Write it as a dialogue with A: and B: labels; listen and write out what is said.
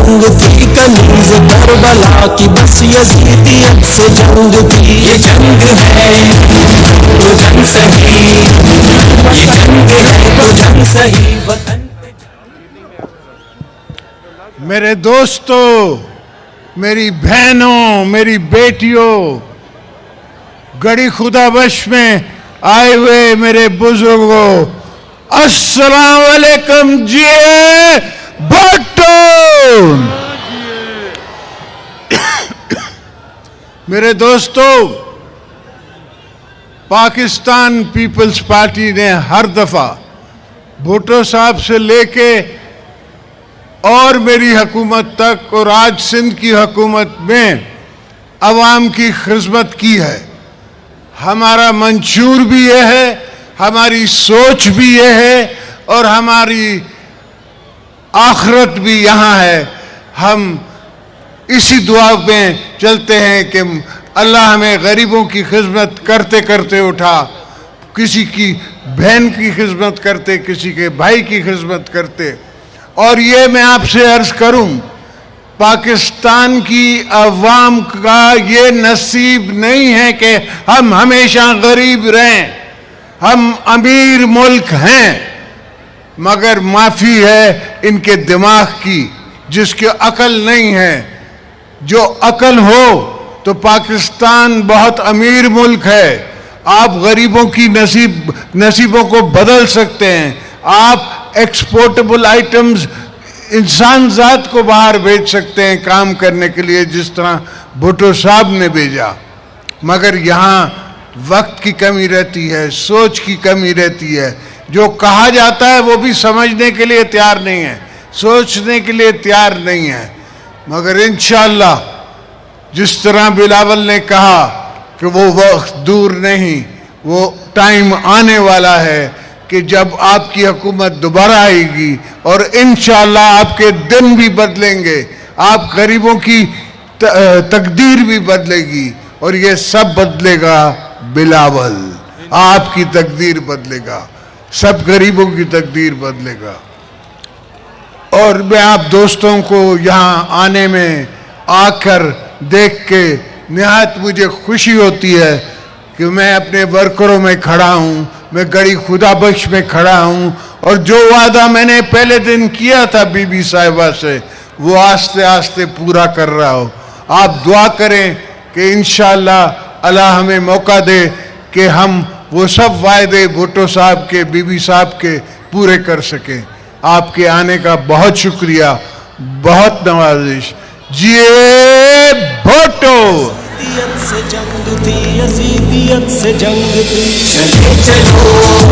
A: جنگ تھی کنیز کربلا کی، بس یزیدیت سے جنگ تھی. یہ جنگ ہے تو جنگ سہی، یہ جنگ ہے تو جنگ سہی وطن.
B: میرے دوستو، میری بہنوں، میری بیٹیوں، گڑی خدا بخش میں آئے ہوئے میرے بزرگوں، السلام علیکم جی بھٹو. میرے دوستو، پاکستان پیپلز پارٹی نے ہر دفعہ بھٹو صاحب سے لے کے اور میری حکومت تک اور آج سندھ کی حکومت میں عوام کی خدمت کی ہے. ہمارا منشور بھی یہ ہے، ہماری سوچ بھی یہ ہے، اور ہماری آخرت بھی یہاں ہے. ہم اسی دعا میں چلتے ہیں کہ اللہ ہمیں غریبوں کی خدمت کرتے کرتے اٹھا، کسی کی بہن کی خدمت کرتے، کسی کے بھائی کی خدمت کرتے. اور یہ میں آپ سے عرض کروں، پاکستان کی عوام کا یہ نصیب نہیں ہے کہ ہم ہمیشہ غریب رہیں. ہم امیر ملک ہیں، مگر معافی ہے ان کے دماغ کی، جس کی عقل نہیں ہے. جو عقل ہو تو پاکستان بہت امیر ملک ہے. آپ غریبوں کی نصیبوں کو بدل سکتے ہیں. آپ ایکسپورٹیبل آئٹمز انسان ذات کو باہر بھیج سکتے ہیں کام کرنے کے لیے، جس طرح بھٹو صاحب نے بھیجا. مگر یہاں وقت کی کمی رہتی ہے، سوچ کی کمی رہتی ہے. جو کہا جاتا ہے وہ بھی سمجھنے کے لیے تیار نہیں ہے، سوچنے کے لیے تیار نہیں ہے. مگر انشاءاللہ جس طرح بلاول نے کہا کہ وہ وقت دور نہیں، وہ ٹائم آنے والا ہے کہ جب آپ کی حکومت دوبارہ آئے گی، اور انشاءاللہ آپ کے دن بھی بدلیں گے، آپ غریبوں کی تقدیر بھی بدلے گی. اور یہ سب بدلے گا بلاول، آپ کی تقدیر بدلے گا، سب غریبوں کی تقدیر بدلے گا. اور میں آپ دوستوں کو یہاں آنے میں آ کر دیکھ کے نہایت مجھے خوشی ہوتی ہے کہ میں اپنے ورکروں میں کھڑا ہوں، میں گڑی خدا بخش میں کھڑا ہوں، اور جو وعدہ میں نے پہلے دن کیا تھا بی بی صاحبہ سے، وہ آہستہ آہستہ پورا کر رہا ہوں. آپ دعا کریں کہ انشاءاللہ اللہ ہمیں موقع دے کہ ہم وہ سب وعدے بھٹو صاحب کے، بی بی صاحب کے پورے کر سکیں. آپ کے آنے کا بہت شکریہ، بہت نوازش. جی بھٹو.
A: یزیدیت سے جنگ تھی، یزیدیت سے جنگ تھی. چلے چلو